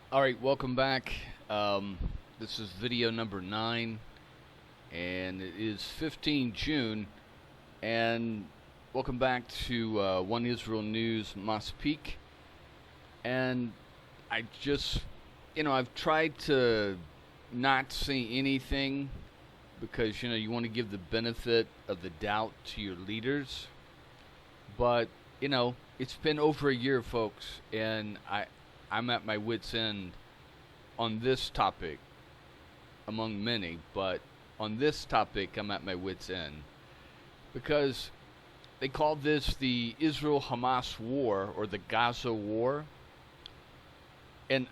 All right, welcome back. This is video number 9, and it is 15 June. And welcome back to One Israel News Maspik. And I just, I've tried to not say anything because, you want to give the benefit of the doubt to your leaders. But, it's been over a year, folks, and I'm at my wit's end on this topic, among many, but on this topic, I'm at my wit's end. Because they called this the Israel-Hamas war, or the Gaza war. And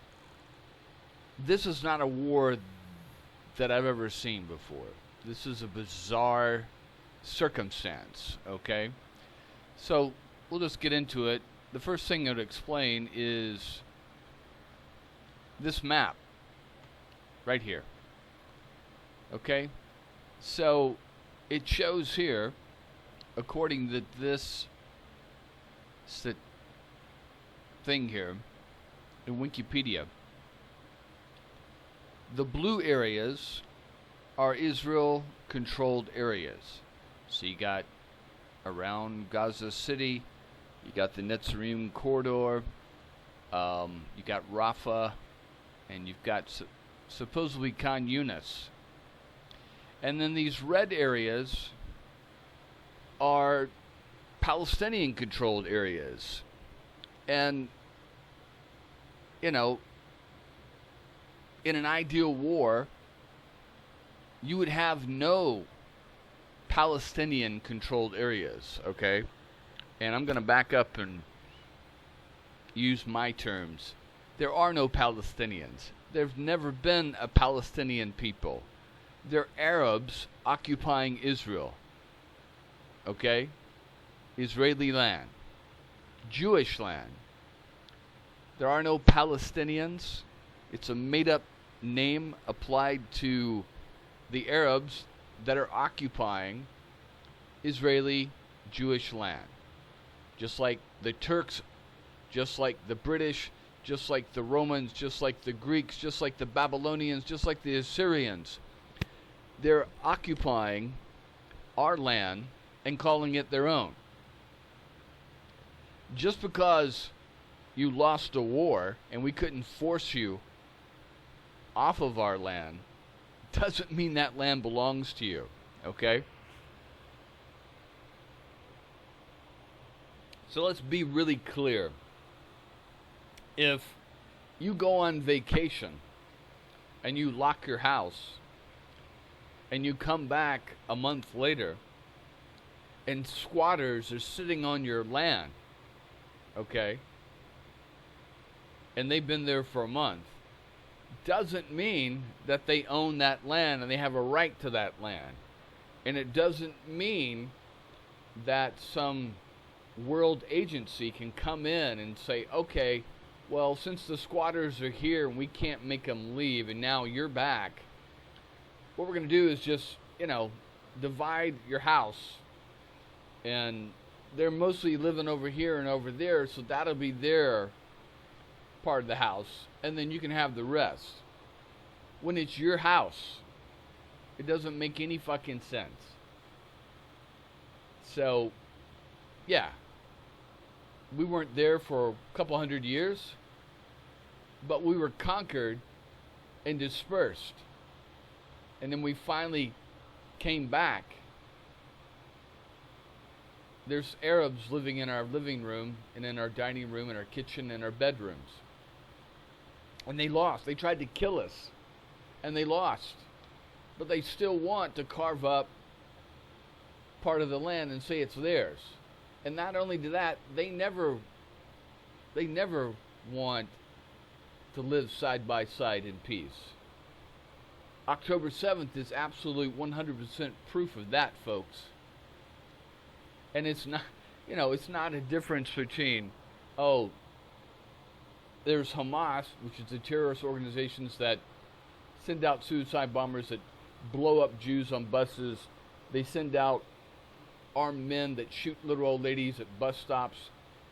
this is not a war that I've ever seen before. This is a bizarre circumstance, okay? So, we'll just get into it. The first thing I'd explain is this map right here. Okay? So it shows here, according to this thing here in Wikipedia, the blue areas are Israel controlled areas. So you got around Gaza City, you got the Netzarim corridor, you got Rafah, and you've got supposedly Khan Yunis. And then these red areas are Palestinian-controlled areas. And, in an ideal war, you would have no Palestinian-controlled areas, okay? And I'm going to back up and use my terms. There are no Palestinians. There's never been a Palestinian people. They're Arabs occupying Israel. Okay? Israeli land. Jewish land. There are no Palestinians. It's a made-up name applied to the Arabs that are occupying Israeli Jewish land. Just like the Turks, just like the British, just like the Romans, just like the Greeks, just like the Babylonians, just like the Assyrians. They're occupying our land and calling it their own. Just because you lost a war and we couldn't force you off of our land doesn't mean that land belongs to you, okay? So let's be really clear. If you go on vacation and you lock your house and you come back a month later and squatters are sitting on your land, okay, and they've been there for a month, doesn't mean that they own that land and they have a right to that land. And it doesn't mean that some world agency can come in and say, okay, well, since the squatters are here and we can't make them leave and now you're back, what we're going to do is just, divide your house. And they're mostly living over here and over there, so that'll be their part of the house. And then you can have the rest. When it's your house, it doesn't make any fucking sense. So, yeah. We weren't there for a couple hundred years, but we were conquered and dispersed. And then we finally came back. There's Arabs living in our living room and in our dining room and our kitchen and our bedrooms. And they lost. They tried to kill us. And they lost. But they still want to carve up part of the land and say it's theirs. And not only do that, they never want to live side by side in peace. October 7th is absolute 100% proof of that, folks. And it's not, it's not a difference between, there's Hamas, which is the terrorist organizations that send out suicide bombers that blow up Jews on buses. They send out armed men that shoot little old ladies at bus stops.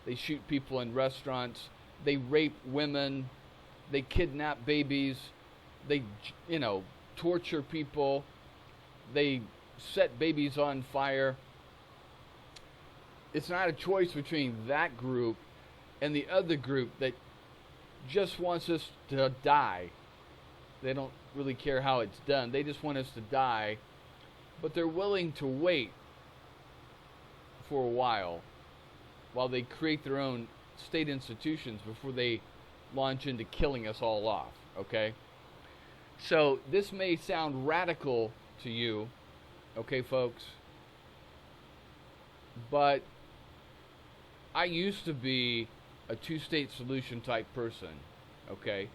They shoot people in restaurants. They rape women. They kidnap babies. They, torture people. They set babies on fire. It's not a choice between that group and the other group that just wants us to die. They don't really care how it's done. They just want us to die. But they're willing to wait for a while they create their own state institutions before they launch into killing us all off, okay? So this may sound radical to you, okay, folks? But I used to be a two-state solution type person, okay,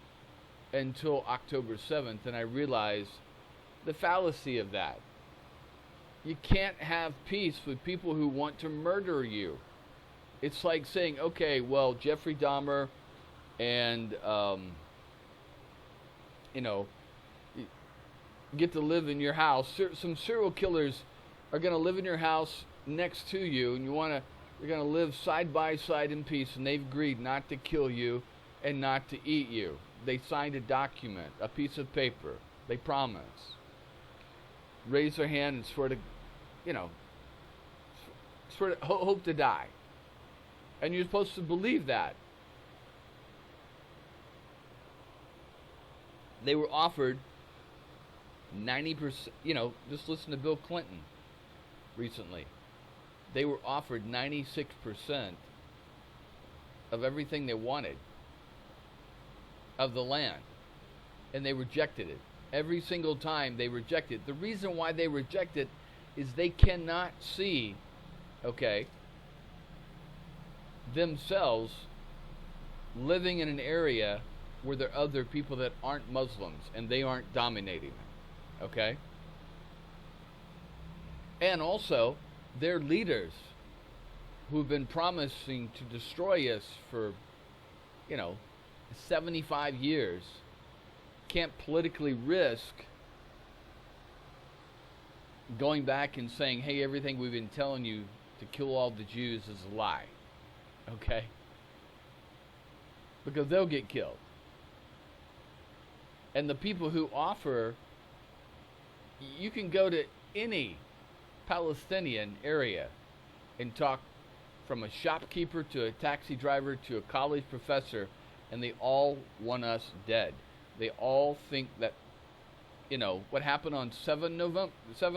until October 7th, and I realized the fallacy of that. You can't have peace with people who want to murder you. It's like saying, okay, well, Jeffrey Dahmer and, get to live in your house. Some serial killers are going to live in your house next to you, and you're going to live side by side in peace, and they've agreed not to kill you and not to eat you. They signed a document, a piece of paper. They promise. Raise their hand and swear to, hope to die. And you're supposed to believe that. They were offered 90%, just listen to Bill Clinton recently. They were offered 96% of everything they wanted of the land. And they rejected it. Every single time they rejected it. The reason why they reject it is they cannot see, themselves living in an area where there are other people that aren't Muslims and they aren't dominating them, okay? And also, their leaders who've been promising to destroy us for, 75 years can't politically risk going back and saying, hey, everything we've been telling you to kill all the Jews is a lie. Okay? Because they'll get killed. And the people who offer, you can go to any Palestinian area and talk from a shopkeeper to a taxi driver to a college professor, and they all want us dead. They all think that, what happened on 7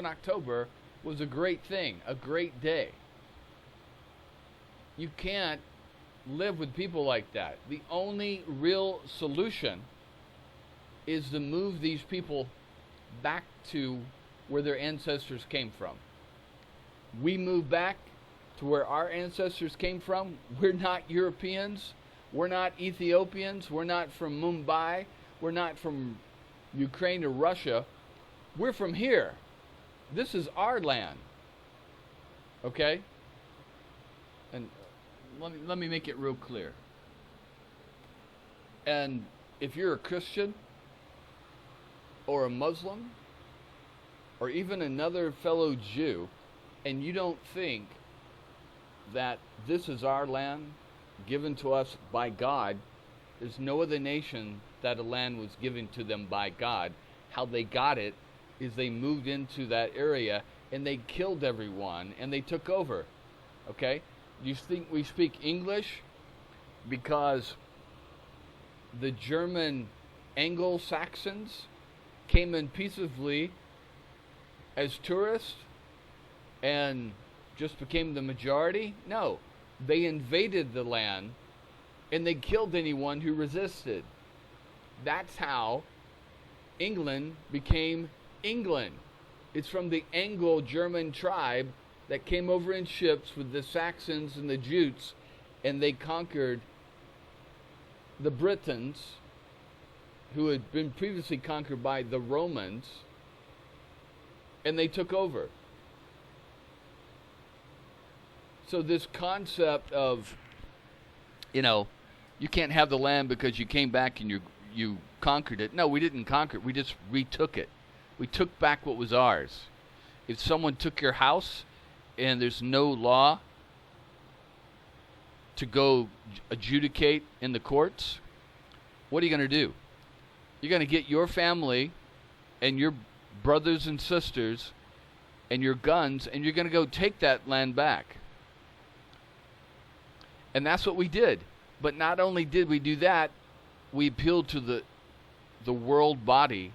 October was a great thing, a great day. You can't live with people like that. The only real solution is to move these people back to where their ancestors came from. We move back to where our ancestors came from. We're not Europeans. We're not Ethiopians. We're not from Mumbai. We're not from Ukraine or Russia. We're from here. This is our land. Okay? And let me make it real clear. And if you're a Christian or a Muslim or even another fellow Jew, and you don't think that this is our land given to us by God, there's no other nation that a land was given to them by God. How they got it is they moved into that area and they killed everyone and they took over. Okay? You think we speak English because the German Anglo-Saxons came in peaceably as tourists and just became the majority? No. They invaded the land and they killed anyone who resisted. That's how England became England. It's from the Anglo-German tribe that came over in ships with the Saxons and the Jutes, and they conquered the Britons, who had been previously conquered by the Romans, and they took over. So this concept of, you can't have the land because you came back and you conquered it. No, we didn't conquer it. We just retook it. We took back what was ours. If someone took your house and there's no law to go adjudicate in the courts, what are you going to do? You're going to get your family and your brothers and sisters and your guns, and you're going to go take that land back. And that's what we did. But not only did we do that, we appealed to the world body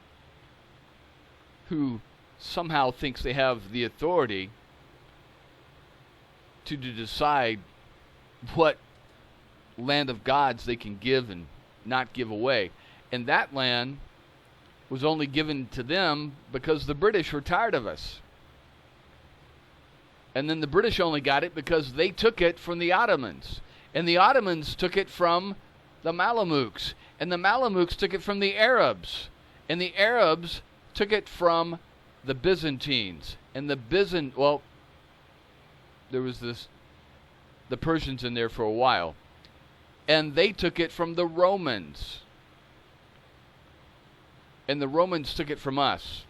who somehow thinks they have the authority to decide what land of God's they can give and not give away. And that land was only given to them because the British were tired of us. And then the British only got it because they took it from the Ottomans. And the Ottomans took it from the Mamelukes. And the Mamelukes took it from the Arabs. And the Arabs took it from the Byzantines. And the there was the Persians in there for a while. And they took it from the Romans. And the Romans took it from us.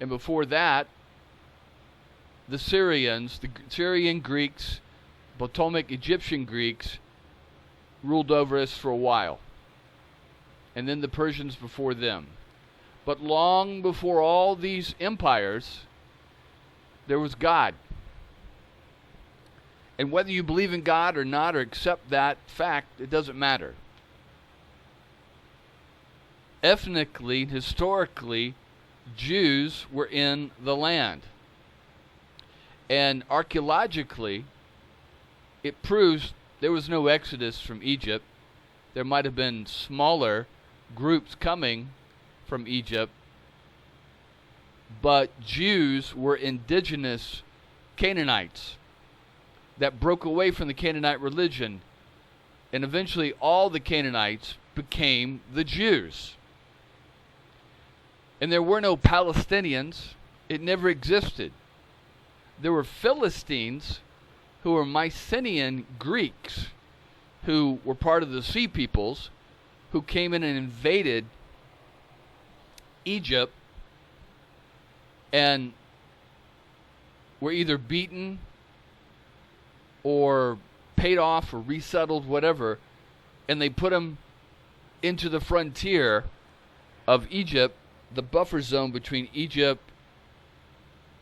And before that, the Syrians, the Syrian Greeks, Ptolemaic Egyptian Greeks ruled over us for a while. And then the Persians before them. But long before all these empires, there was God. And whether you believe in God or not, or accept that fact, it doesn't matter. Ethnically, historically, Jews were in the land. And archaeologically, it proves there was no exodus from Egypt. There might have been smaller groups coming from Egypt, but Jews were indigenous Canaanites that broke away from the Canaanite religion, and eventually all the Canaanites became the Jews. And there were no Palestinians. It never existed. There were Philistines, who were Mycenaean Greeks, who were part of the Sea Peoples, who came in and invaded Egypt and were either beaten or paid off or resettled, whatever, and they put them into the frontier of Egypt, the buffer zone between Egypt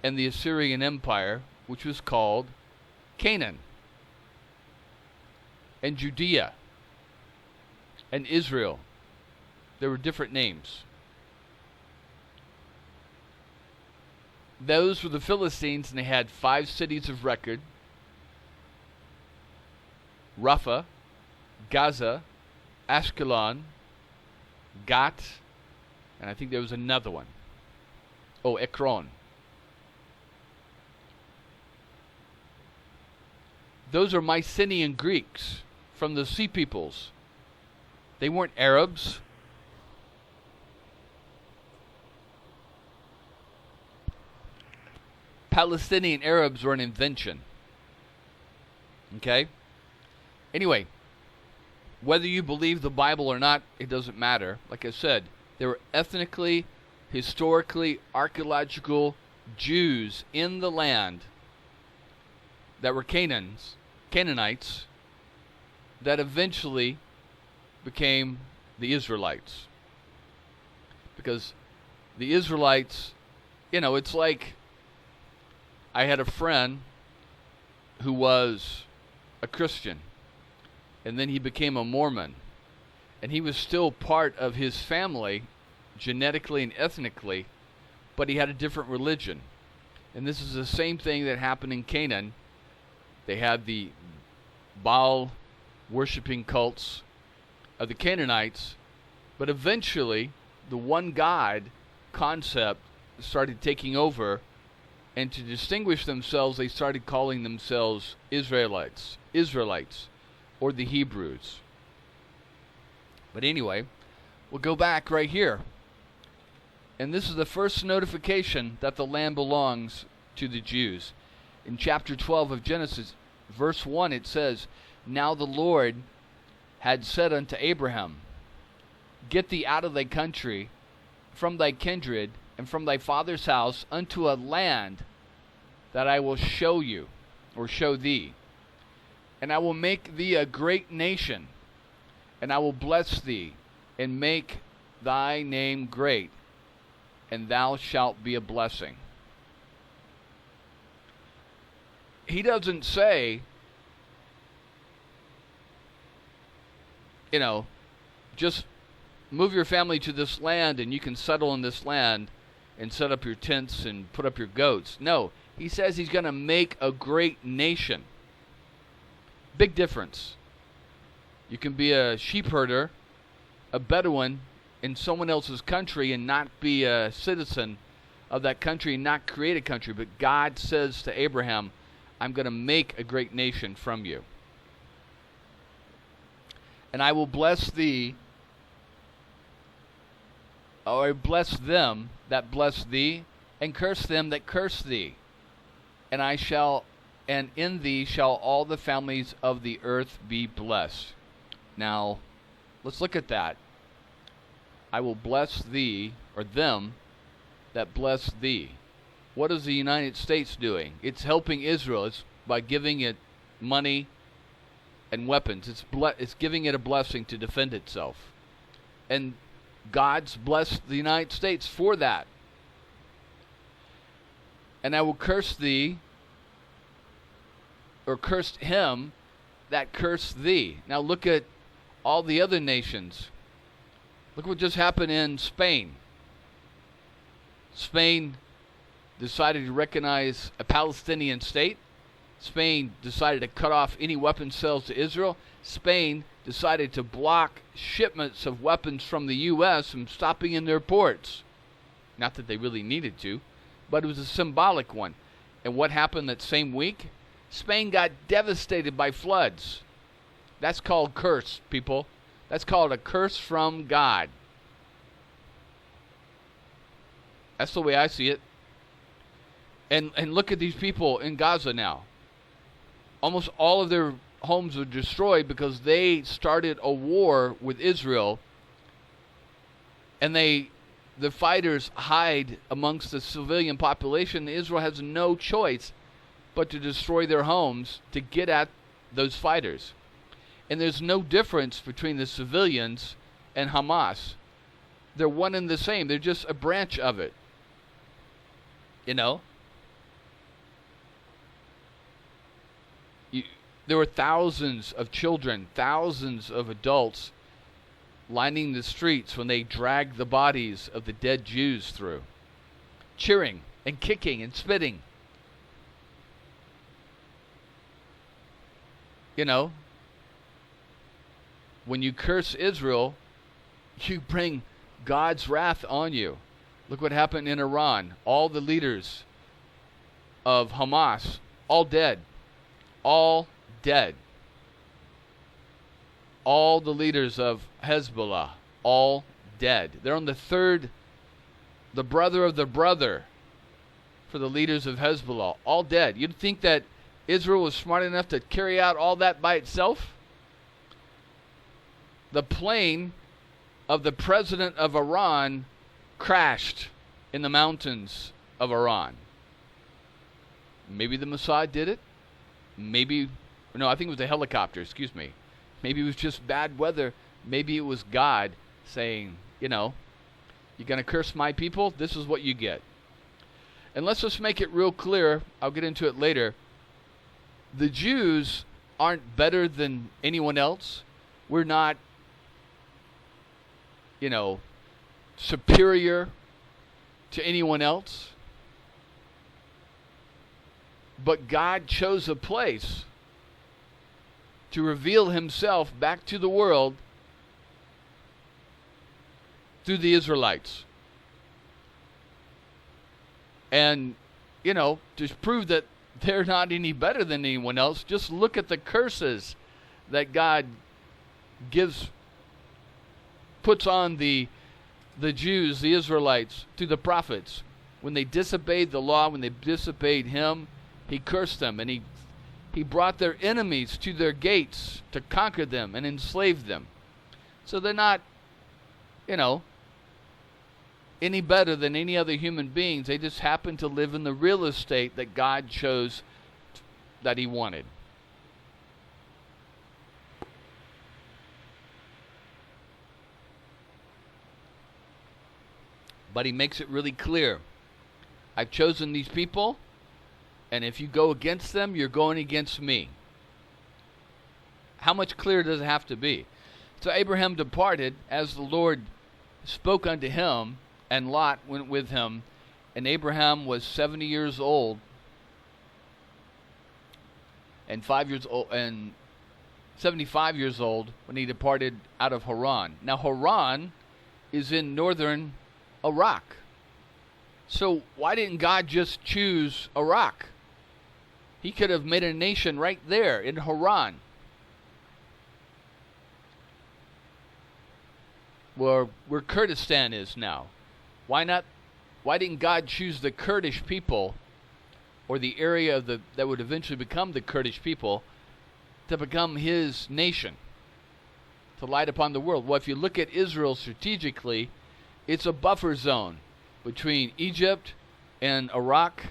and the Assyrian Empire, which was called Canaan, and Judea, and Israel. There were different names. Those were the Philistines, and they had 5 cities of record: Rapha, Gaza, Ashkelon, Gat, and I think there was another one. Oh, Ekron. Those are Mycenaean Greeks from the Sea Peoples. They weren't Arabs. Palestinian Arabs were an invention. Okay? Anyway, whether you believe the Bible or not, it doesn't matter. Like I said, there were ethnically, historically, archaeological Jews in the land that were Canaanites, that eventually became the Israelites. Because the Israelites, it's like I had a friend who was a Christian, and then he became a Mormon, and he was still part of his family genetically and ethnically, but he had a different religion. And this is the same thing that happened in Canaan. They had the Baal worshiping cults of the Canaanites, but eventually the one God concept started taking over, and to distinguish themselves, they started calling themselves Israelites, or the Hebrews. But anyway, we'll go back right here. And this is the first notification that the land belongs to the Jews. In chapter 12 of Genesis, verse 1, it says, "Now the Lord had said unto Abraham, Get thee out of thy country, from thy kindred, and from thy father's house, unto a land that I will show you," or show thee. "And I will make thee a great nation, and I will bless thee, and make thy name great, and thou shalt be a blessing. He doesn't say, just move your family to this land and you can settle in this land and set up your tents and put up your goats. No, he says he's going to make a great nation. Big difference. You can be a sheep herder, a Bedouin in someone else's country and not be a citizen of that country and not create a country. But God says to Abraham, I'm going to make a great nation from you. And I will bless thee, or I bless them that bless thee, and curse them that curse thee. And in thee shall all the families of the earth be blessed. Now, let's look at that. I will bless thee, or them that bless thee. What is the United States doing? It's helping Israel. It's by giving it money and weapons. It's giving it a blessing to defend itself. And God's blessed the United States for that. And I will curse thee, or curse him that curse thee. Now look at all the other nations. Look what just happened in Spain. Spain decided to recognize a Palestinian state. Spain decided to cut off any weapon sales to Israel. Spain decided to block shipments of weapons from the U.S. from stopping in their ports. Not that they really needed to, but it was a symbolic one. And what happened that same week? Spain got devastated by floods. That's called curse, people. That's called a curse from God. That's the way I see it. And look at these people in Gaza now. Almost all of their homes were destroyed because they started a war with Israel. And the fighters hide amongst the civilian population. Israel has no choice but to destroy their homes to get at those fighters. And there's no difference between the civilians and Hamas. They're one and the same. They're just a branch of it. There were thousands of children, thousands of adults lining the streets when they dragged the bodies of the dead Jews through, cheering and kicking and spitting. When you curse Israel, you bring God's wrath on you. Look what happened in Iran. All the leaders of Hamas, all dead. All dead. All the leaders of Hezbollah, all dead. They're on the brother of the brother for the leaders of Hezbollah, all dead. You'd think that Israel was smart enough to carry out all that by itself? The plane of the president of Iran crashed in the mountains of Iran. Maybe the Mossad did it. I think it was a helicopter, excuse me. Maybe it was just bad weather. Maybe it was God saying, you're going to curse my people? This is what you get. And let's just make it real clear. I'll get into it later. The Jews aren't better than anyone else. We're not, superior to anyone else. But God chose a place to reveal himself back to the world through the Israelites. And, to prove that they're not any better than anyone else, just look at the curses that God puts on the Jews, the Israelites, through the prophets. When they disobeyed the law, when they disobeyed him, he cursed them, and he brought their enemies to their gates to conquer them and enslave them. So they're not, any better than any other human beings. They just happen to live in the real estate that God chose that he wanted. But he makes it really clear. I've chosen these people, and if you go against them, you're going against me. How much clearer does it have to be? So Abraham departed as the Lord spoke unto him, and Lot went with him. And Abraham was 70 years old, and 75 years old when he departed out of Haran. Now Haran is in northern Iraq. So why didn't God just choose Iraq? He could have made a nation right there in Haran. Where Kurdistan is now. Why not? Why didn't God choose the Kurdish people, or the area of that would eventually become the Kurdish people, to become his nation, to light upon the world? Well, if you look at Israel strategically, it's a buffer zone between Egypt and Iraq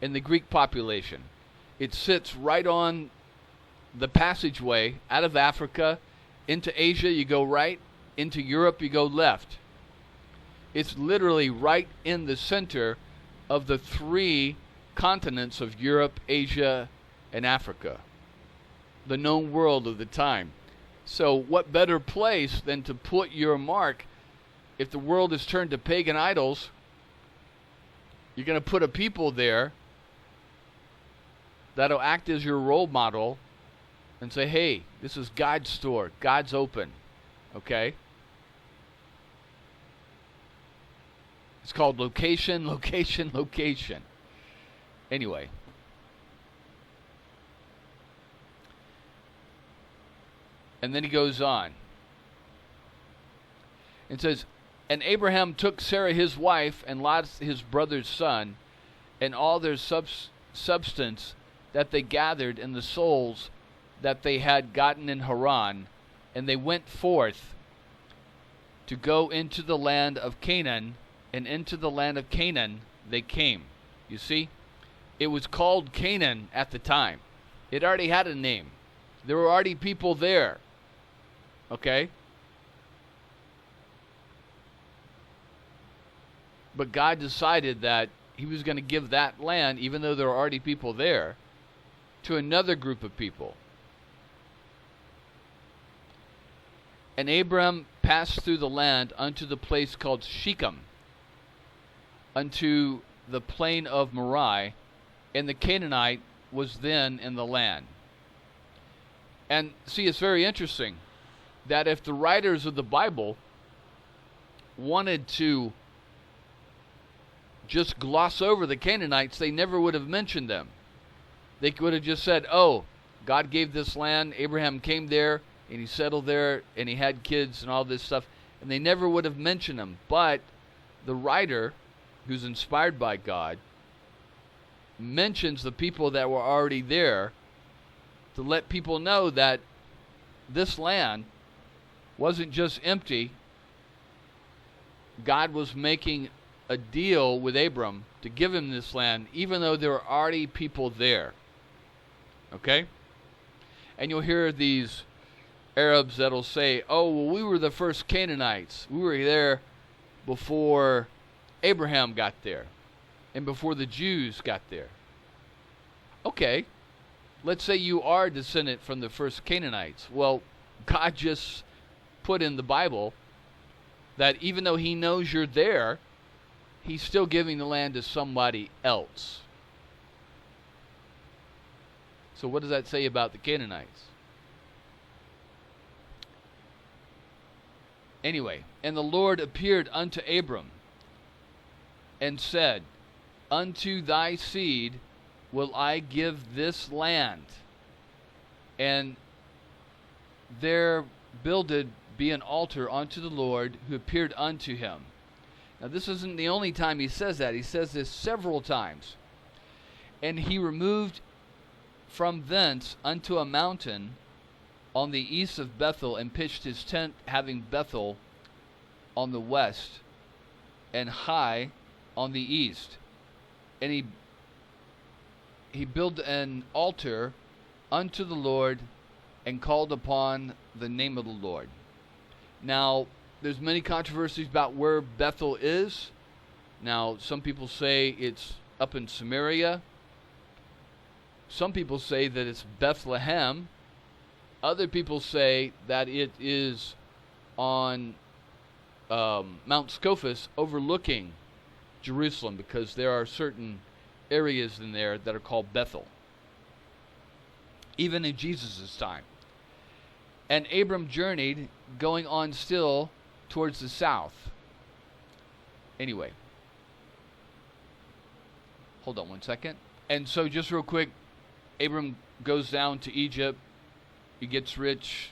and the Greek population. It sits right on the passageway out of Africa into Asia. You go right. Into Europe, you go left. It's literally right in the center of the three continents of Europe, Asia, and Africa, the known world of the time. So what better place than to put your mark? If the world is turned to pagan idols, you're going to put a people there that'll act as your role model and say, hey, this is God's store. God's open. Okay? It's called location, location, location. Anyway. And then he goes on. It says, and Abraham took Sarah his wife, and Lot his brother's son, and all their substance that they gathered, and the souls that they had gotten in Haran, and they went forth to go into the land of Canaan, and into the land of Canaan they came. You see? It was called Canaan at the time. It already had a name. There were already people there. Okay? But God decided that he was going to give that land, even though there were already people there, to another group of people. And Abram passed through the land unto the place called Shechem, unto the plain of Moriah, and the Canaanite was then in the land. And see, it's very interesting that if the writers of the Bible wanted to just gloss over the Canaanites, they never would have mentioned them. They would have just said, oh, God gave this land, Abraham came there, and he settled there, and he had kids and all this stuff, and they never would have mentioned them. But the writer, who's inspired by God, mentions the people that were already there to let people know that this land wasn't just empty. God was making a deal with Abram to give him this land, even though there were already people there. Okay? And you'll hear these Arabs that'll say, oh, well, we were the first Canaanites. We were there before Abraham got there and before the Jews got there. Okay, let's say you are a descendant from the first Canaanites. Well, God just put in the Bible that even though he knows you're there, he's still giving the land to somebody else. So what does that say about the Canaanites? Anyway, and the Lord appeared unto Abram and said, unto thy seed will I give this land, and there builded be an altar unto the Lord who appeared unto him. Now this isn't the only time he says that. He says this several times. And he removed from thence unto a mountain on the east of Bethel, and pitched his tent, having Bethel on the west, and Hai on the east. And he built an altar unto the Lord, and called upon the name of the Lord. Now, there's many controversies about where Bethel is. Now, some people say it's up in Samaria. Some people say that it's Bethlehem. Other people say that it is on Mount Scoffus overlooking Jerusalem, because there are certain areas in there that are called Bethel, even in Jesus' time. And Abram journeyed, going on still towards the south. Anyway, hold on one second. And so just real quick, Abram goes down to Egypt. He gets rich,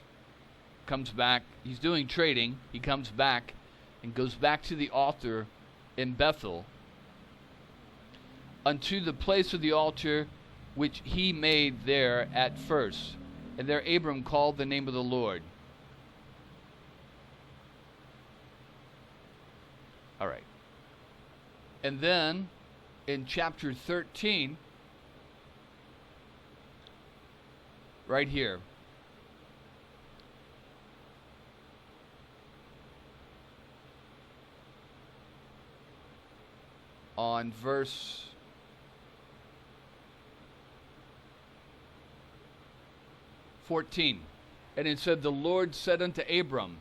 comes back. He's doing trading. He comes back and goes back to the altar in Bethel, unto the place of the altar which he made there at first. And there Abram called the name of the Lord. All right. And then in chapter 13, right here, on verse 14, and it said, the Lord said unto Abram,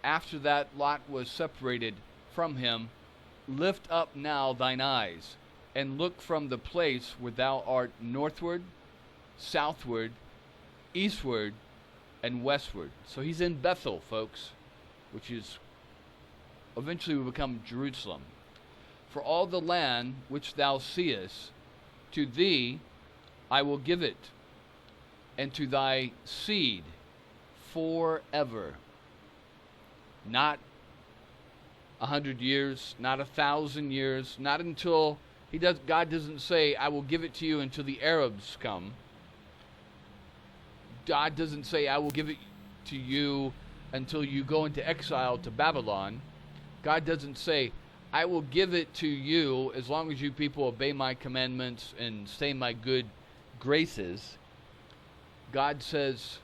after that Lot was separated from him, lift up now thine eyes, and look from the place where thou art northward, southward, eastward, and westward. So he's in Bethel, folks, which is eventually will become Jerusalem. For all the land which thou seest, to thee I will give it, and to thy seed forever. Not 100 years, not 1,000 years, not until God doesn't say, I will give it to you until the Arabs come. God doesn't say, I will give it to you until you go into exile to Babylon. God doesn't say, I will give it to you as long as you people obey my commandments and stay in my good graces. God says,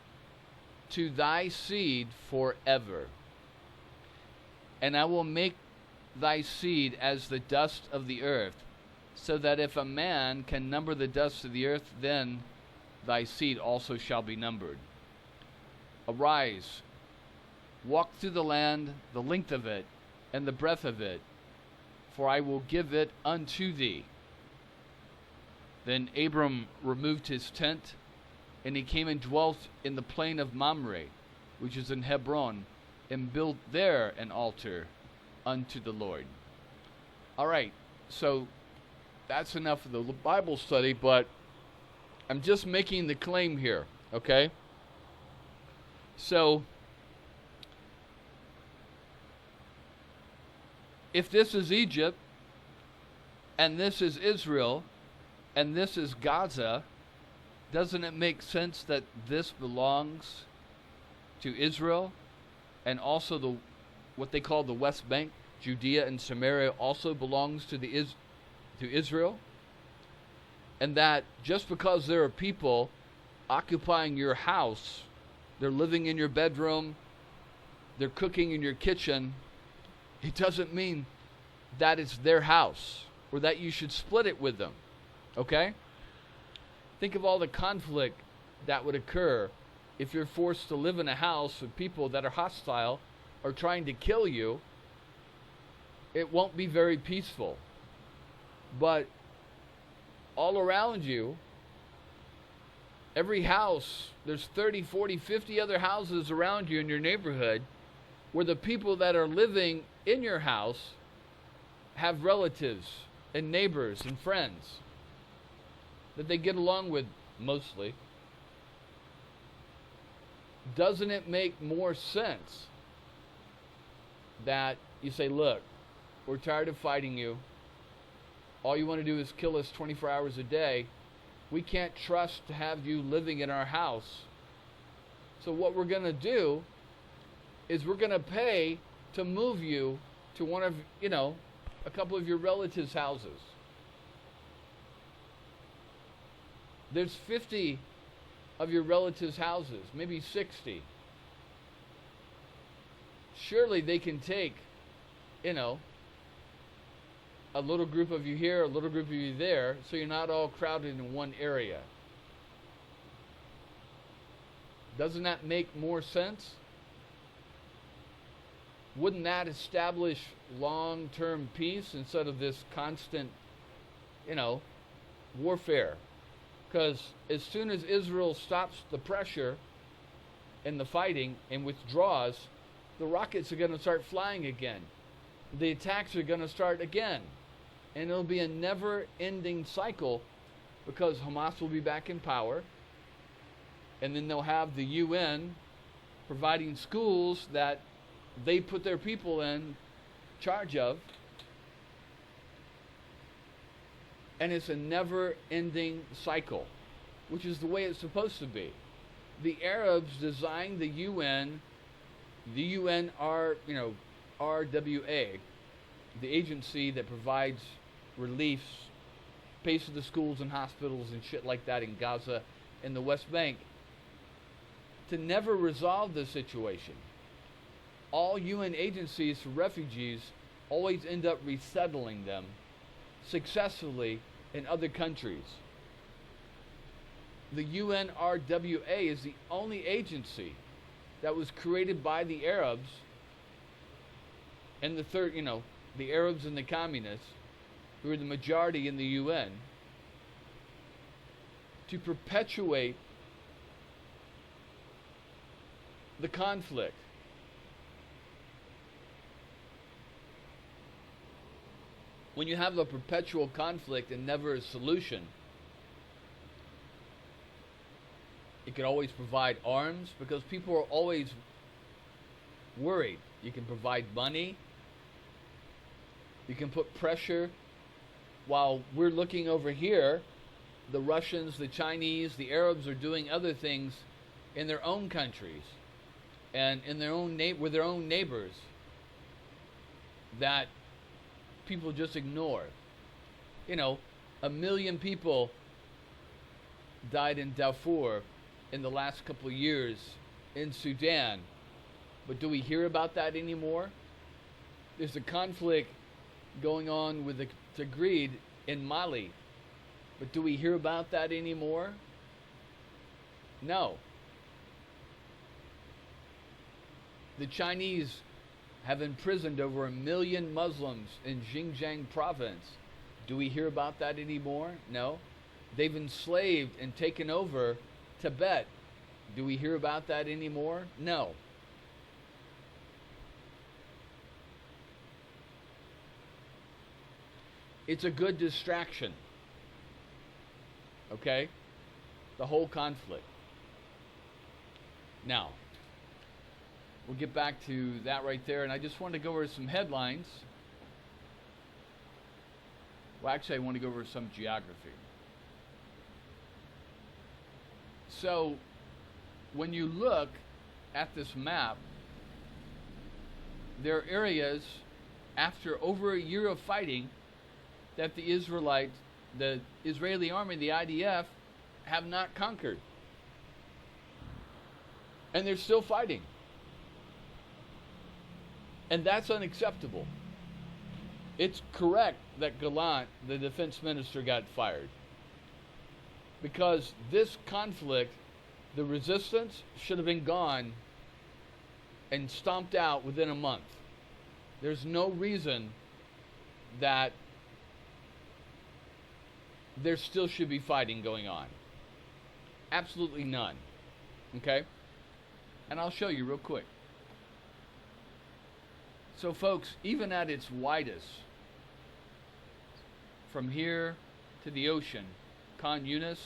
to thy seed forever. And I will make thy seed as the dust of the earth, so that if a man can number the dust of the earth, then thy seed also shall be numbered. Arise, walk through the land, the length of it, and the breadth of it, for I will give it unto thee. Then Abram removed his tent, and he came and dwelt in the plain of Mamre, which is in Hebron, and built there an altar unto the Lord. All right, so that's enough of the Bible study, but I'm just making the claim here, okay? So, if this is Egypt, and this is Israel, and this is Gaza, doesn't it make sense that this belongs to Israel, and also what they call the West Bank, Judea and Samaria, also belongs to Israel? And that just because there are people occupying your house, they're living in your bedroom, they're cooking in your kitchen, it doesn't mean that it's their house or that you should split it with them. Okay? Think of all the conflict that would occur if you're forced to live in a house with people that are hostile or trying to kill you. It won't be very peaceful. But all around you, every house, there's 30, 40, 50 other houses around you in your neighborhood where the people that are living in your house have relatives and neighbors and friends that they get along with mostly. Doesn't it make more sense that you say, look, we're tired of fighting you. All you want to do is kill us 24 hours a day. We can't trust to have you living in our house. So what we're going to do is we're going to pay to move you to one of, a couple of your relatives' houses. There's 50 of your relatives' houses, maybe 60. Surely they can take, a little group of you here, a little group of you there, so you're not all crowded in one area. Doesn't that make more sense? Wouldn't that establish long-term peace instead of this constant, warfare? Because as soon as Israel stops the pressure and the fighting and withdraws, the rockets are going to start flying again. The attacks are going to start again. And it'll be a never-ending cycle because Hamas will be back in power. And then they'll have the UN providing schools that they put their people in charge of. And it's a never-ending cycle, which is the way it's supposed to be. The Arabs designed the UN RWA, the agency that provides relief, pays for the schools and hospitals and shit like that in Gaza and the West Bank, to never resolve the situation. All UN agencies for refugees always end up resettling them successfully in other countries. The UNRWA is the only agency that was created by the Arabs and the Arabs and the communists, who are the majority in the UN, to perpetuate the conflict. When you have a perpetual conflict and never a solution, it can always provide arms because people are always worried. You can provide money. You can put pressure. While we're looking over here, the Russians, the Chinese, the Arabs are doing other things in their own countries and in their own with their own neighbors that people just ignore. 1 million people died in Darfur in the last couple of years in Sudan. But do we hear about that anymore? There's a conflict going on with the Tigray in Mali. But do we hear about that anymore? No. The Chinese have imprisoned over 1 million Muslims in Xinjiang province. Do we hear about that anymore? No. They've enslaved and taken over Tibet. Do we hear about that anymore? No. It's a good distraction. Okay? The whole conflict. Now, we'll get back to that right there, and I just want to go over some headlines. Well, actually, I want to go over some geography. So, when you look at this map, there are areas, after over a year of fighting, that the Israeli army, the IDF, have not conquered. And they're still fighting. And that's unacceptable. It's correct that Gallant, the defense minister, got fired. Because this conflict, the resistance should have been gone and stomped out within a month. There's no reason that there still should be fighting going on. Absolutely none. Okay? And I'll show you real quick. So folks, even at its widest, from here to the ocean, Khan Yunis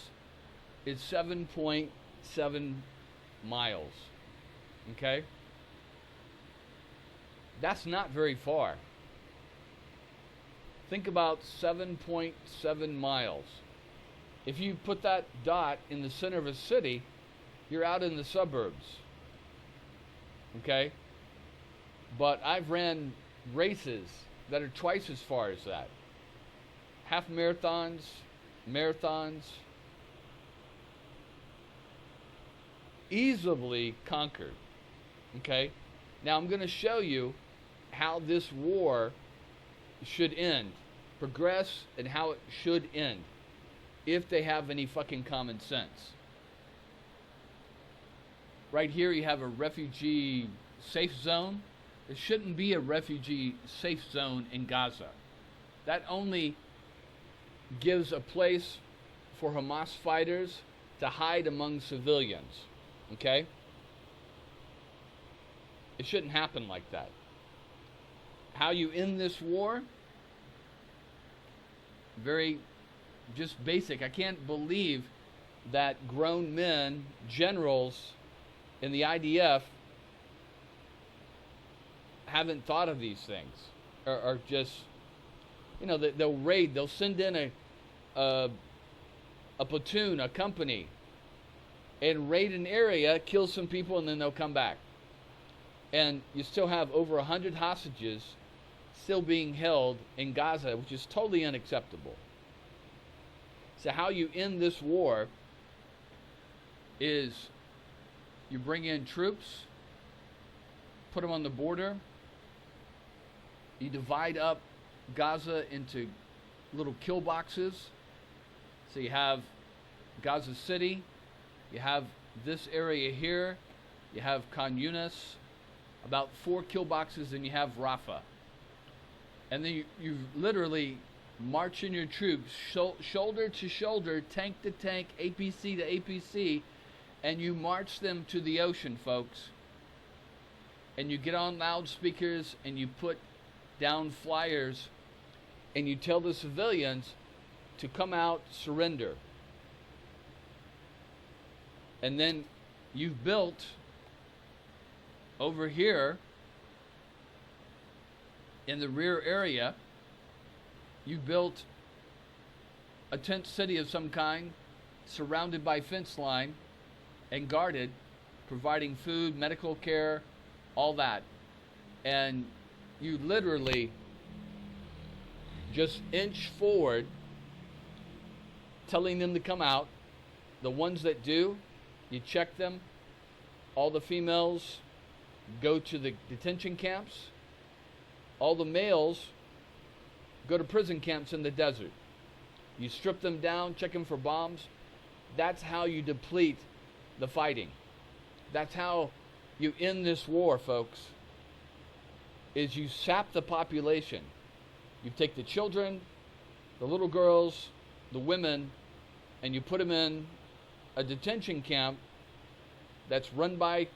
is 7.7 miles. Okay? That's not very far. Think about 7.7 miles. If you put that dot in the center of a city, you're out in the suburbs. Okay? But I've ran races that are twice as far as that. Half marathons, easily conquered. Okay? Now I'm going to show you how this war should end. progress and how it should end, if they have any fucking common sense. Right here you have a refugee safe zone. There shouldn't be a refugee safe zone in Gaza. That only gives a place for Hamas fighters to hide among civilians. Okay? It shouldn't happen like that. How you end this war? Very just basic. I can't believe that grown men, generals in the IDF, haven't thought of these things. Or just, they'll raid, they'll send in a platoon, a company, and raid an area, kill some people, and then they'll come back. And you still have over 100 hostages still being held in Gaza, which is totally unacceptable. So how you end this war is you bring in troops, put them on the border, you divide up Gaza into little kill boxes. So you have Gaza City, you have this area here, you have Khan Yunis, about 4 kill boxes, and you have Rafah. And then you literally march in your troops shoulder to shoulder, tank to tank, APC to APC, and you march them to the ocean, folks. And you get on loudspeakers and you put down flyers and you tell the civilians to come out, surrender. And then you've built over here in the rear area, you built a tent city of some kind, surrounded by fence line and guarded, providing food, medical care, all that. And you literally just inch forward, telling them to come out. The ones that do, you check them. All the females go to the detention camps. All the males go to prison camps in the desert. You strip them down, check them for bombs. That's how you deplete the fighting. That's how you end this war, folks, is you sap the population. You take the children, the little girls, the women, and you put them in a detention camp that's run by,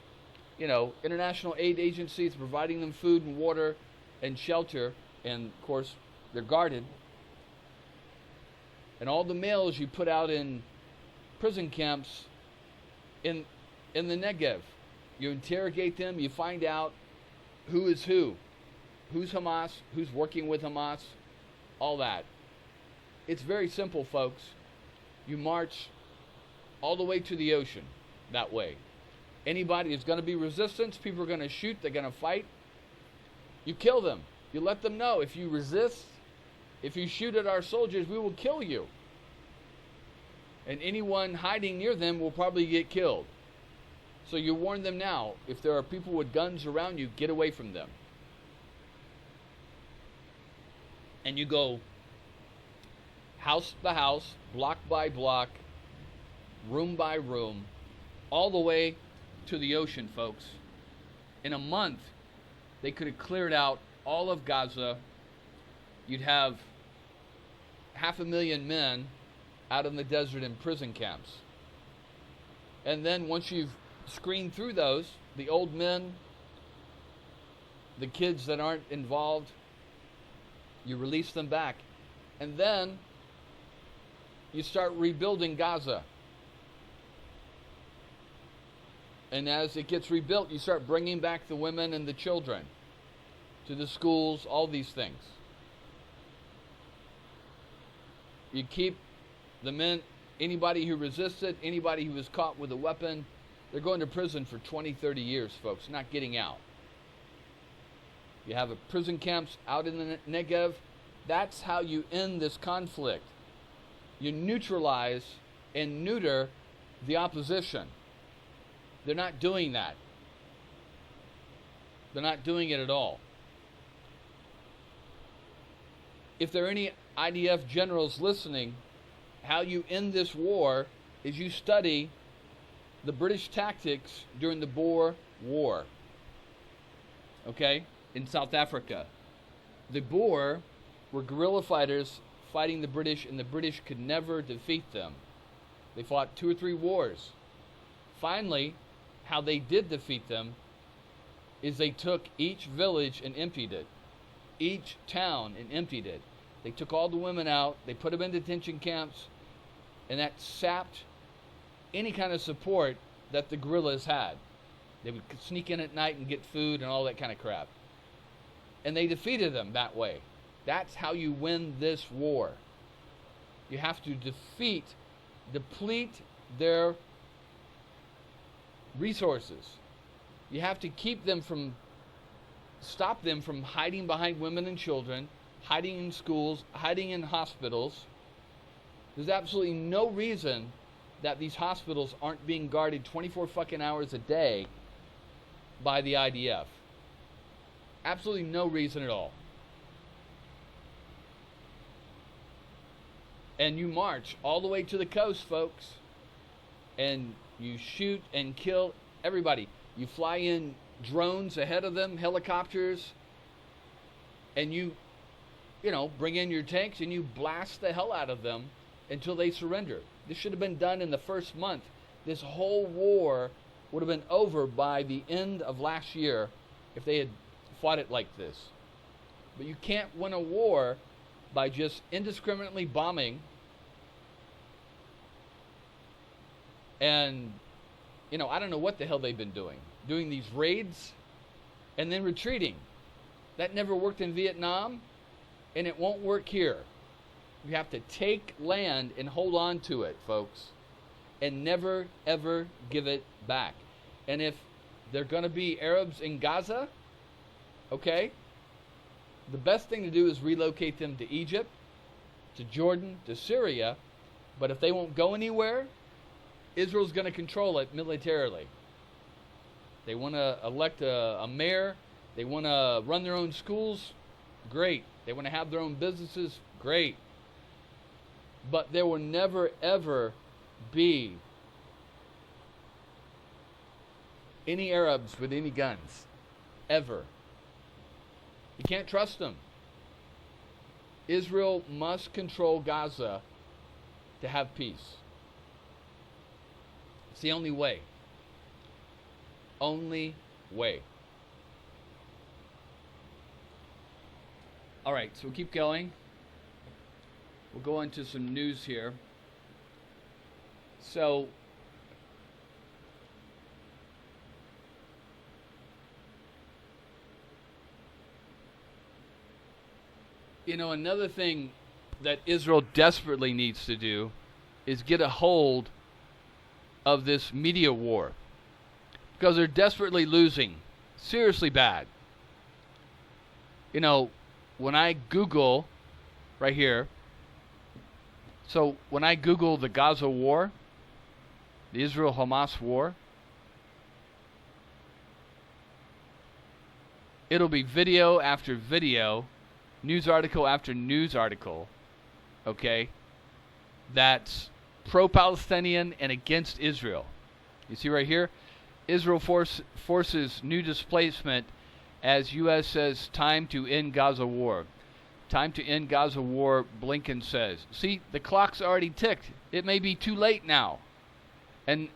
international aid agencies providing them food and water and shelter, and of course they're guarded. And all the males you put out in prison camps in the Negev. You interrogate them, you find out who is who. Who's Hamas, who's working with Hamas, all that. It's very simple, folks. You march all the way to the ocean that way. Anybody who's going to be resistance, people are going to shoot, they're going to fight. You kill them. You let them know, if you resist, if you shoot at our soldiers, we will kill you. And anyone hiding near them will probably get killed. So you warn them now, if there are people with guns around you, get away from them. And you go house by house, block by block, room by room, all the way to the ocean, folks. In a month, they could have cleared out all of Gaza. You'd have 500,000 men out in the desert in prison camps. And then once you've screened through those, the old men, the kids that aren't involved, you release them back. And then you start rebuilding Gaza. And as it gets rebuilt, you start bringing back the women and the children to the schools, all these things. You keep the men, anybody who resisted, anybody who was caught with a weapon, they're going to prison for 20, 30 years, folks, not getting out. You have prison camps out in the Negev. That's how you end this conflict. You neutralize and neuter the opposition. They're not doing that. They're not doing it at all. if there are any IDF generals listening, how you end this war is you study the British tactics during the Boer War. Okay? In South Africa. The Boer were guerrilla fighters fighting the British, and the British could never defeat them. They fought 2 or 3 wars. Finally, how they did defeat them is they took each village and emptied it. Each town and emptied it. They took all the women out, they put them in detention camps, and that sapped any kind of support that the guerrillas had. They would sneak in at night and get food and all that kind of crap. And they defeated them that way. That's how you win this war. You have to deplete their resources. You have to stop them from hiding behind women and children, hiding in schools, hiding in hospitals. There's absolutely no reason that these hospitals aren't being guarded 24 fucking hours a day by the IDF. Absolutely no reason at all. And you march all the way to the coast, folks, and you shoot and kill everybody. You fly in drones ahead of them, helicopters, and you bring in your tanks and you blast the hell out of them until they surrender. This should have been done in the first month. This whole war would have been over by the end of last year if they had fought it like this. But you can't win a war by just indiscriminately bombing and, I don't know what the hell they've been doing. Doing these raids and then retreating. That never worked in Vietnam, and it won't work here. You have to take land and hold on to it, folks, and never, ever give it back. And if they're going to be Arabs in Gaza, okay, the best thing to do is relocate them to Egypt, to Jordan, to Syria. But if they won't go anywhere, Israel's going to control it militarily. They want to elect a mayor. They want to run their own schools. Great. They want to have their own businesses. Great. But there will never, ever be any Arabs with any guns. Ever. You can't trust them. Israel must control Gaza to have peace. It's the only way. Only way. All right, so we'll keep going. We'll go into some news here. So, another thing that Israel desperately needs to do is get a hold of this media war, because they're desperately losing. Seriously bad. When I Google right here, so when I Google the Gaza war, the Israel-Hamas war, it'll be video after video, news article after news article, okay, that's pro-Palestinian and against Israel. You see right here, Israel forces new displacement as U.S. says time to end Gaza war. Time to end Gaza war, Blinken says. See, the clock's already ticked. It may be too late now. And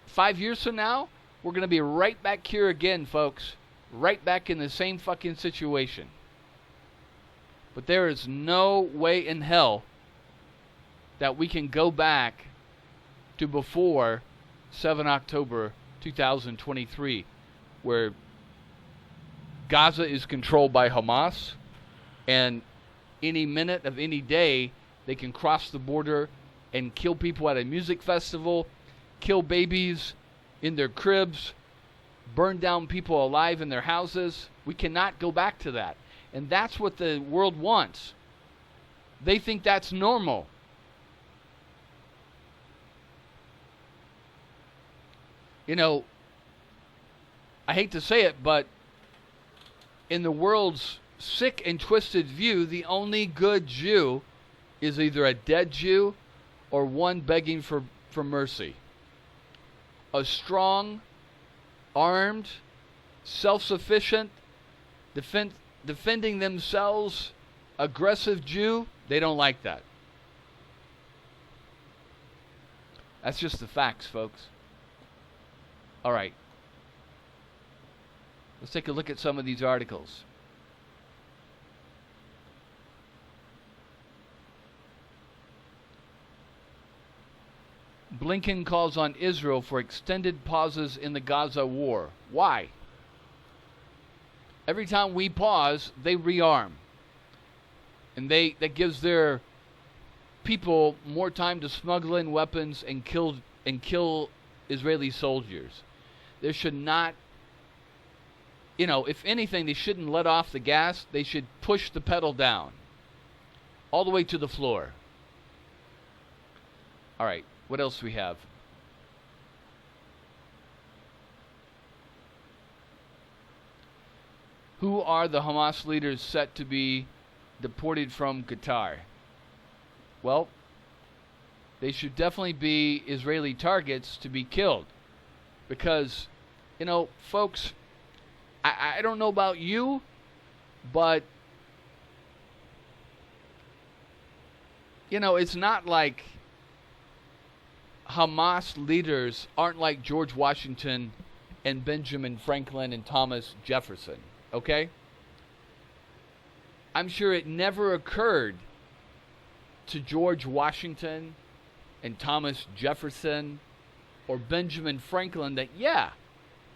5 years from now, we're going to be right back here again, folks. Right back in the same fucking situation. But there is no way in hell that we can go back to before 7 October 2023, where Gaza is controlled by Hamas, and any minute of any day they can cross the border and kill people at a music festival, kill babies in their cribs, burn down people alive in their houses. We cannot go back to that. And that's what the world wants. They think that's normal. I hate to say it, but in the world's sick and twisted view, the only good Jew is either a dead Jew or one begging for mercy. A strong, armed, self-sufficient, defending themselves, aggressive Jew, they don't like that. That's just the facts, folks. All right. Let's take a look at some of these articles. Blinken calls on Israel for extended pauses in the Gaza war. Why? Every time we pause, they rearm. And that gives their people more time to smuggle in weapons and kill Israeli soldiers. There should not, if anything, they shouldn't let off the gas. They should push the pedal down all the way to the floor. All right, what else do we have? Who are the Hamas leaders set to be deported from Qatar? Well, they should definitely be Israeli targets to be killed. Because, folks, I don't know about you, but, it's not like Hamas leaders aren't like George Washington and Benjamin Franklin and Thomas Jefferson, okay? I'm sure it never occurred to George Washington and Thomas Jefferson or Benjamin Franklin that,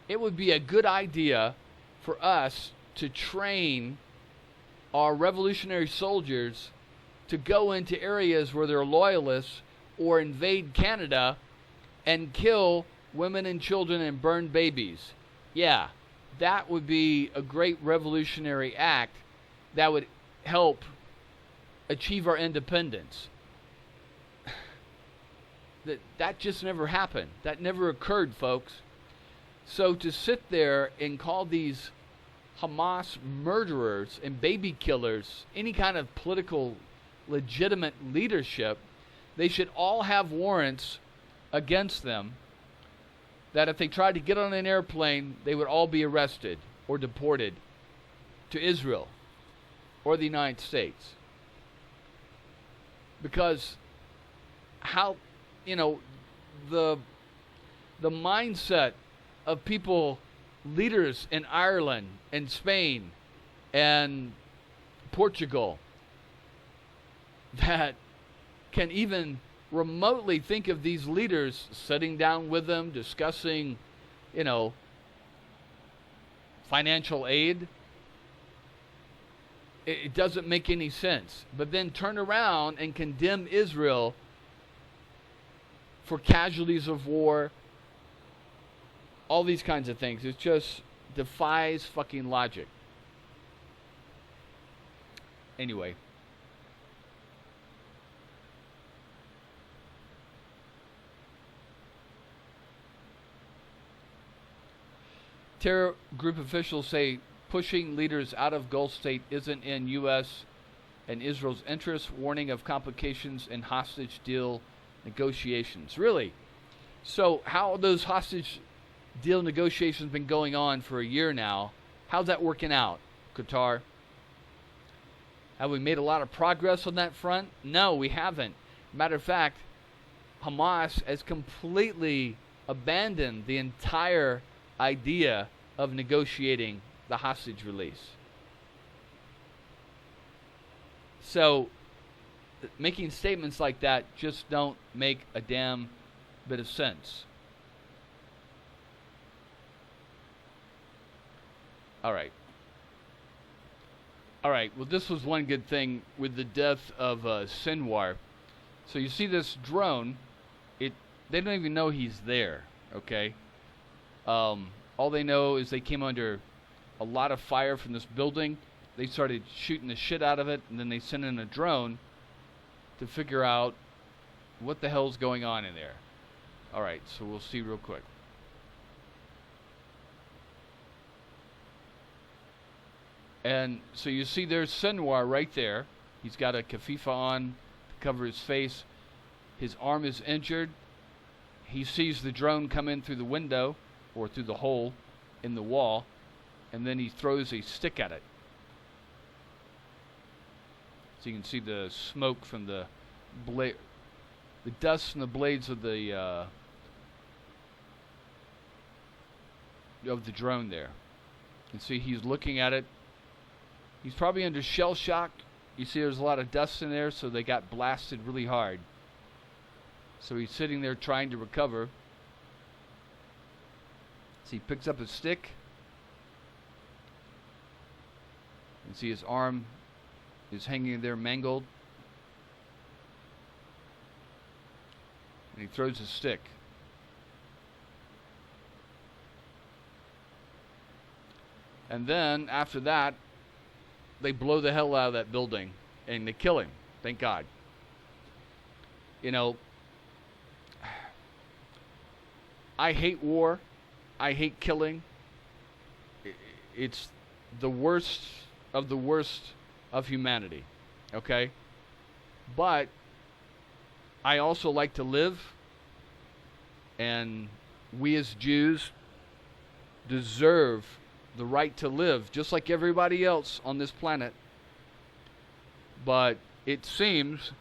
it would be a good idea for us to train our revolutionary soldiers to go into areas where they're loyalists or invade Canada and kill women and children and burn babies. Yeah, that would be a great revolutionary act that would help achieve our independence. That just never happened. That never occurred, folks. So to sit there and call these Hamas murderers and baby killers any kind of political legitimate leadership, they should all have warrants against them that if they tried to get on an airplane, they would all be arrested or deported to Israel or the United States. Because how, the mindset of people, leaders in Ireland and Spain and Portugal that can even remotely think of these leaders sitting down with them, discussing, financial aid. It doesn't make any sense. But then turn around and condemn Israel for casualties of war, all these kinds of things. It just defies fucking logic. Anyway. Terror group officials say pushing leaders out of Gulf state isn't in U.S. and Israel's interest, warning of complications in hostage deal negotiations. Really? So how have those hostage deal negotiations been going on for a year now? How's that working out, Qatar? Have we made a lot of progress on that front? No, we haven't. Matter of fact, Hamas has completely abandoned the entire idea of negotiating the hostage release. So, making statements like that just don't make a damn bit of sense. All right, well, this was one good thing with the death of Sinwar. So you see this drone, they don't even know he's there, okay? All they know is they came under a lot of fire from this building. They started shooting the shit out of it, and then they sent in a drone to figure out what the hell's going on in there. All right, so we'll see real quick. And so you see there's Senwar right there. He's got a kafifa on to cover his face. His arm is injured. He sees the drone come in through the window or through the hole in the wall, and then he throws a stick at it. So you can see the smoke from the dust and the blades of the drone there. You can see he's looking at it. He's probably under shell shock. You see there's a lot of dust in there, so they got blasted really hard. So he's sitting there trying to recover. So he picks up a stick. You can see his arm is hanging there mangled. And he throws a stick. And then, after that, they blow the hell out of that building. And they kill him. Thank God. You know, I hate war. I hate killing. It's the worst of humanity. Okay? But I also like to live. And we as Jews deserve the right to live just like everybody else on this planet. But it seems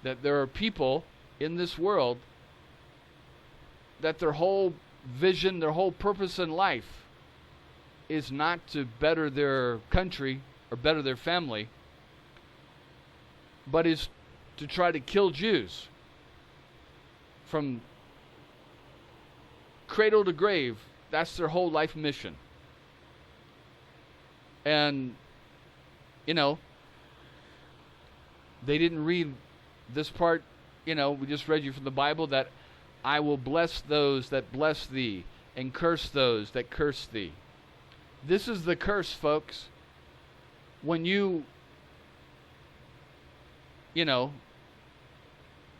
that there are people in this world that their whole vision, their whole purpose in life is not to better their country or better their family, but is to try to kill Jews from cradle to grave. That's their whole life mission. And, you know, they didn't read this part. You know, we just read you from the Bible that I will bless those that bless thee and curse those that curse thee. This is the curse, folks. When you know,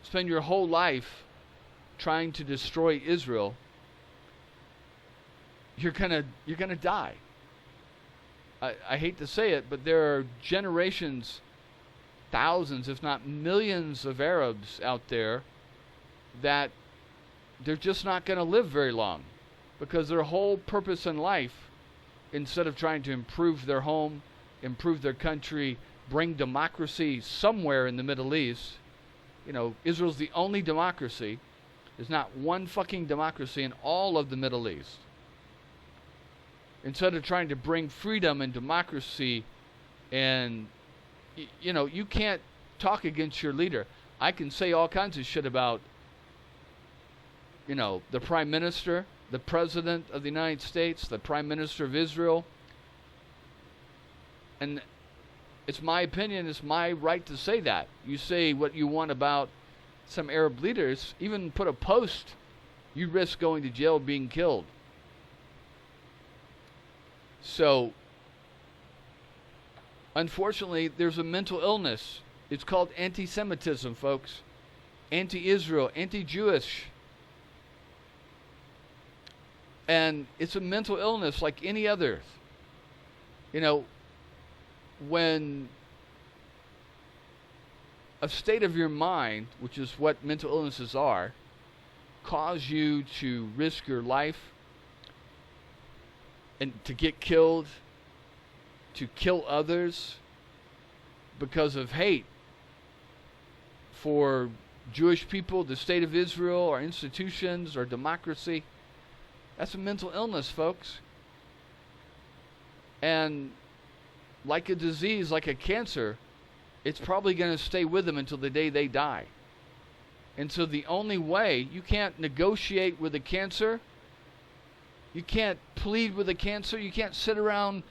spend your whole life trying to destroy Israel, you're gonna die. I hate to say it, but there are generations, thousands, if not millions of Arabs out there that they're just not going to live very long because their whole purpose in life, instead of trying to improve their home, improve their country, bring democracy somewhere in the Middle East, you know, Israel's the only democracy. There's not one fucking democracy in all of the Middle East. Instead of trying to bring freedom and democracy, and you know, you can't talk against your leader. I can say all kinds of shit about, you know, the Prime Minister, the President of the United States, the Prime Minister of Israel. And it's my opinion, it's my right to say that. You say what you want about some Arab leaders, even put a post, you risk going to jail, being killed. So, unfortunately, there's a mental illness. It's called anti-Semitism, folks. Anti-Israel, anti-Jewish. And it's a mental illness like any other. You know, when a state of your mind, which is what mental illnesses are, cause you to risk your life and to get killed, to kill others because of hate for Jewish people, the state of Israel, or institutions, or democracy, that's a mental illness, folks. And like a disease, like a cancer, it's probably going to stay with them until the day they die. And so the only way, you can't negotiate with a cancer, you can't plead with a cancer, you can't sit around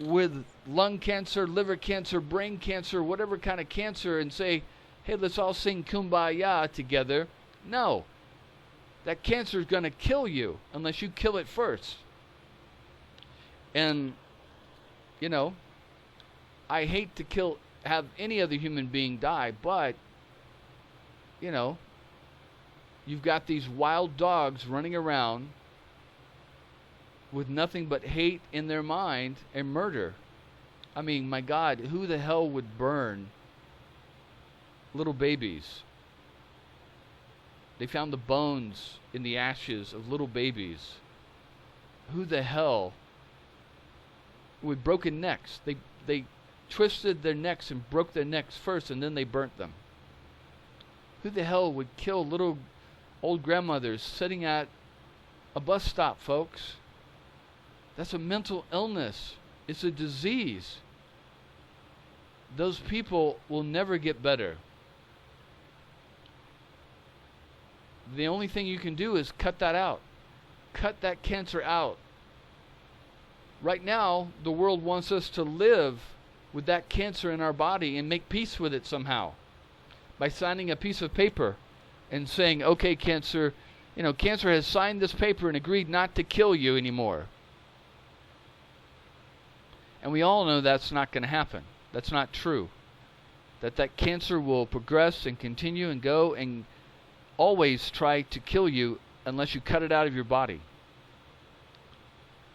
with lung cancer, liver cancer, brain cancer, whatever kind of cancer and say, hey, let's all sing Kumbaya together. No. That cancer is going to kill you unless you kill it first. And, you know, I hate to have any other human being die, but, you know, you've got these wild dogs running around with nothing but hate in their mind and murder. I mean, my God, who the hell would burn little babies? They found the bones in the ashes of little babies. Who the hell with broken necks? They twisted their necks and broke their necks first, and then they burnt them. Who the hell would kill little old grandmothers sitting at a bus stop, folks? That's a mental illness. It's a disease. Those people will never get better. The only thing you can do is cut that out. Cut that cancer out. Right now, the world wants us to live with that cancer in our body and make peace with it somehow by signing a piece of paper and saying, okay, cancer, cancer has signed this paper and agreed not to kill you anymore. And we all know that's not going to happen. That's not true. That cancer will progress and continue and go and always try to kill you unless you cut it out of your body.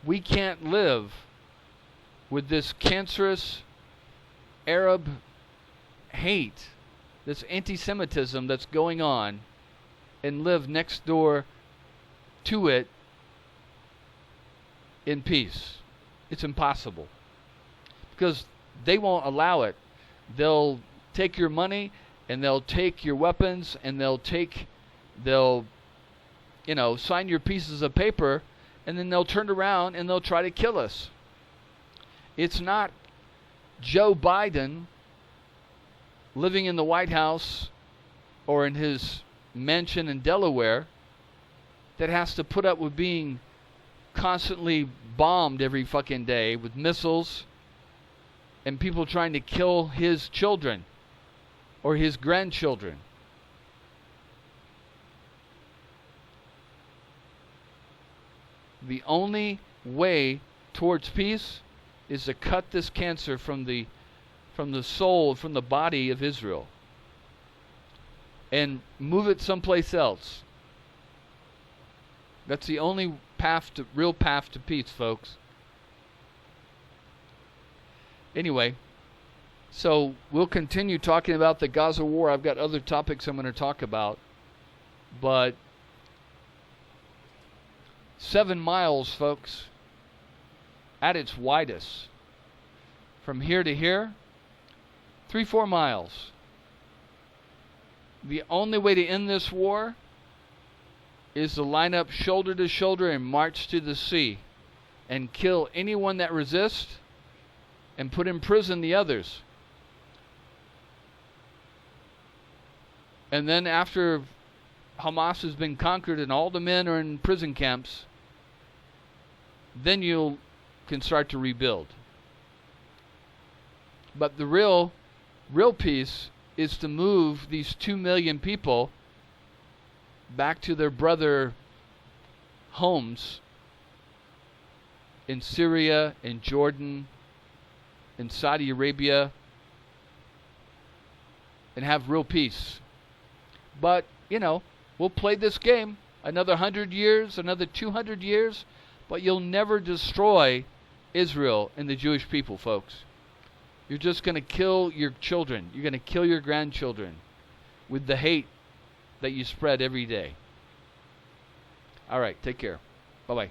We can't live with this cancerous Arab hate, this anti-Semitism that's going on, and live next door to it in peace. It's impossible. Because they won't allow it. They'll take your money, and they'll take your weapons, and they'll sign your pieces of paper, and then they'll turn around and they'll try to kill us. It's not Joe Biden living in the White House or in his mansion in Delaware that has to put up with being constantly bombed every fucking day with missiles and people trying to kill his children or his grandchildren. The only way towards peace is to cut this cancer from the soul, from the body of Israel, and move it someplace else. That's the only real path to peace, folks. Anyway, so we'll continue talking about the Gaza war. I've got other topics I'm going to talk about, but 7 miles, folks, at its widest. From here to here, 3-4 miles. The only way to end this war is to line up shoulder to shoulder and march to the sea and kill anyone that resists and put in prison the others. And then after Hamas has been conquered and all the men are in prison camps, then you can start to rebuild. But the real peace is to move these 2 million people back to their brother homes in Syria, in Jordan, in Saudi Arabia, and have real peace. But, we'll play this game another 100 years, another 200 years, but you'll never destroy Israel and the Jewish people, folks. You're just going to kill your children. You're going to kill your grandchildren with the hate that you spread every day. All right, take care. Bye-bye.